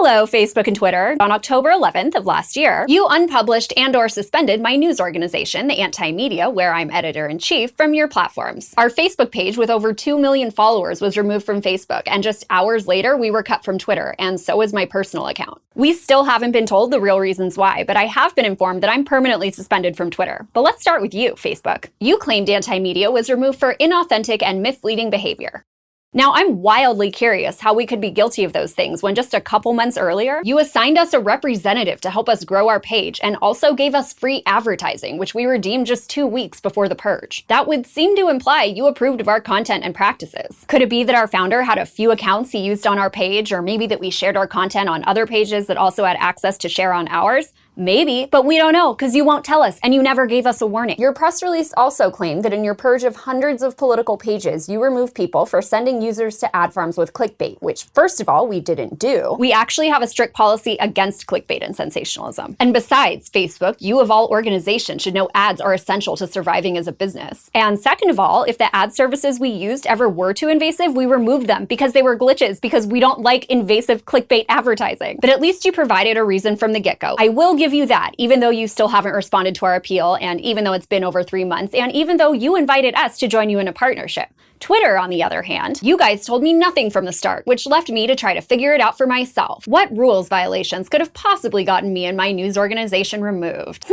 Hello, Facebook and Twitter. On October 11th of last year, you unpublished and/or suspended my news organization, the Anti-Media, where I'm editor-in-chief, from your platforms. Our Facebook page with over 2 million followers was removed from Facebook, and just hours later, we were cut from Twitter, and so was my personal account. We still haven't been told the real reasons why, but I have been informed that I'm permanently suspended from Twitter. But let's start with you, Facebook. You claimed Anti-Media was removed for inauthentic and misleading behavior. Now, I'm wildly curious how we could be guilty of those things when just a couple months earlier, you assigned us a representative to help us grow our page and also gave us free advertising, which we redeemed just 2 weeks before the purge. That would seem to imply you approved of our content and practices. Could it be that our founder had a few accounts he used on our page, or maybe that we shared our content on other pages that also had access to share on ours? Maybe, but we don't know because you won't tell us and you never gave us a warning. Your press release also claimed that in your purge of hundreds of political pages, you removed people for sending users to ad farms with clickbait, which first of all, we didn't do. We actually have a strict policy against clickbait and sensationalism. And besides, Facebook, you of all organizations should know ads are essential to surviving as a business. And second of all, if the ad services we used ever were too invasive, we removed them because they were glitches, because we don't like invasive clickbait advertising. But at least you provided a reason from the get-go. I will give you that, even though you still haven't responded to our appeal, and even though it's been over 3 months, and even though you invited us to join you in a partnership. Twitter, on the other hand, you guys told me nothing from the start, which left me to try to figure it out for myself. What rules violations could have possibly gotten me and my news organization removed?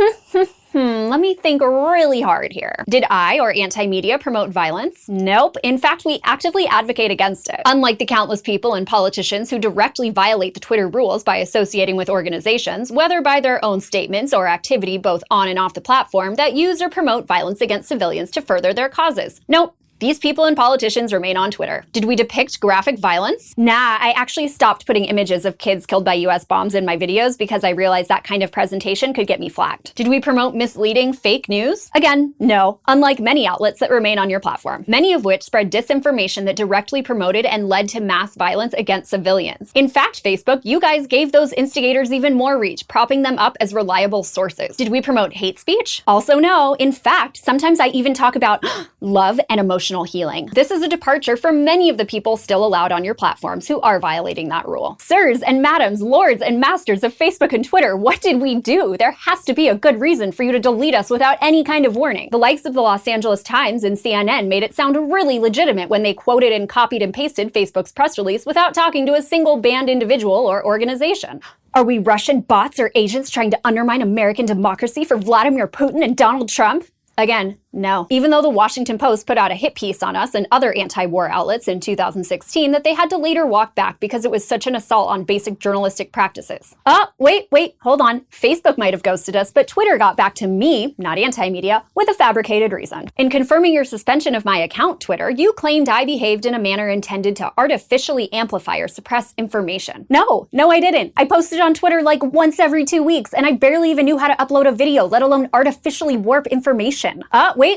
Let me think really hard here. Did I or Anti-Media promote violence? Nope. In fact, we actively advocate against it. Unlike the countless people and politicians who directly violate the Twitter rules by associating with organizations, whether by their own statements or activity both on and off the platform, that use or promote violence against civilians to further their causes. Nope. These people and politicians remain on Twitter. Did we depict graphic violence? Nah, I actually stopped putting images of kids killed by US bombs in my videos because I realized that kind of presentation could get me flagged. Did we promote misleading fake news? Again, no, unlike many outlets that remain on your platform, many of which spread disinformation that directly promoted and led to mass violence against civilians. In fact, Facebook, you guys gave those instigators even more reach, propping them up as reliable sources. Did we promote hate speech? Also no. In fact, sometimes I even talk about love and emotional healing. This is a departure from many of the people still allowed on your platforms who are violating that rule. Sirs and madams, lords and masters of Facebook and Twitter, what did we do? There has to be a good reason for you to delete us without any kind of warning. The likes of the Los Angeles Times and CNN made it sound really legitimate when they quoted and copied and pasted Facebook's press release without talking to a single banned individual or organization. Are we Russian bots or agents trying to undermine American democracy for Vladimir Putin and Donald Trump? Again, no. Even though the Washington Post put out a hit piece on us and other anti-war outlets in 2016 that they had to later walk back because it was such an assault on basic journalistic practices. Oh, wait, hold on. Facebook might have ghosted us, but Twitter got back to me, not Anti-Media, with a fabricated reason. In confirming your suspension of my account, Twitter, you claimed I behaved in a manner intended to artificially amplify or suppress information. No, I didn't. I posted on Twitter like once every 2 weeks, and I barely even knew how to upload a video, let alone artificially warp information.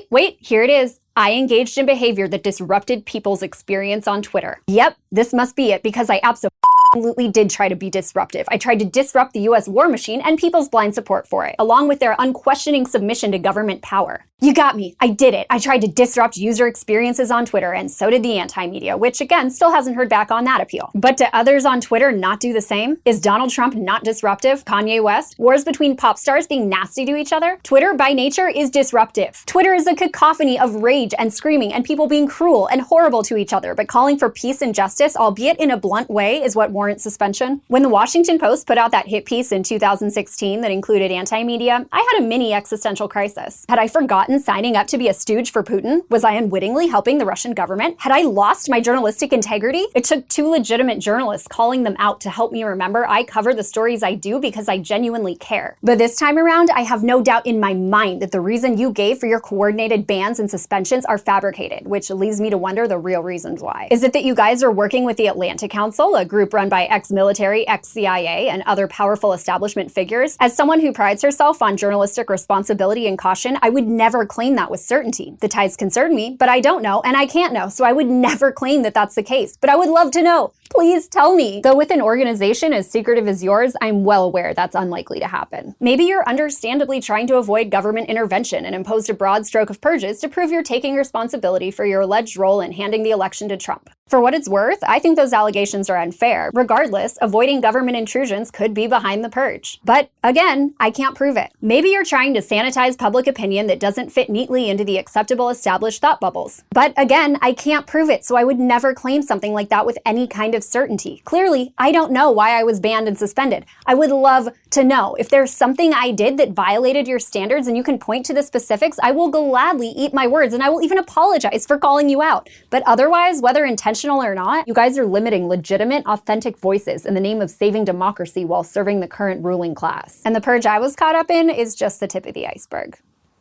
Wait, here it is. I engaged in behavior that disrupted people's experience on Twitter. Yep, this must be it because I absolutely did try to be disruptive. I tried to disrupt the US war machine and people's blind support for it, along with their unquestioning submission to government power. You got me. I did it. I tried to disrupt user experiences on Twitter, and so did the Anti-Media, which again, still hasn't heard back on that appeal. But do others on Twitter not do the same? Is Donald Trump not disruptive? Kanye West? Wars between pop stars being nasty to each other? Twitter, by nature, is disruptive. Twitter is a cacophony of rage and screaming and people being cruel and horrible to each other, but calling for peace and justice, albeit in a blunt way, is what warrants suspension. When the Washington Post put out that hit piece in 2016 that included Anti-Media, I had a mini existential crisis. Had I forgotten signing up to be a stooge for Putin? Was I unwittingly helping the Russian government? Had I lost my journalistic integrity? It took 2 legitimate journalists calling them out to help me remember I cover the stories I do because I genuinely care. But this time around, I have no doubt in my mind that the reason you gave for your coordinated bans and suspensions are fabricated, which leads me to wonder the real reasons why. Is it that you guys are working with the Atlantic Council, a group run by ex-military, ex-CIA, and other powerful establishment figures? As someone who prides herself on journalistic responsibility and caution, I would never never claim that with certainty. The ties concern me, but I don't know, and I can't know, so I would never claim that that's the case. But I would love to know. Please tell me. Though with an organization as secretive as yours, I'm well aware that's unlikely to happen. Maybe you're understandably trying to avoid government intervention and imposed a broad stroke of purges to prove you're taking responsibility for your alleged role in handing the election to Trump. For what it's worth, I think those allegations are unfair. Regardless, avoiding government intrusions could be behind the purge. But again, I can't prove it. Maybe you're trying to sanitize public opinion that doesn't fit neatly into the acceptable established thought bubbles. But again, I can't prove it, so I would never claim something like that with any kind of certainty. Clearly, I don't know why I was banned and suspended. I would love to know. If there's something I did that violated your standards and you can point to the specifics, I will gladly eat my words and I will even apologize for calling you out. But otherwise, whether intentional or not, you guys are limiting legitimate, authentic voices in the name of saving democracy while serving the current ruling class. And the purge I was caught up in is just the tip of the iceberg.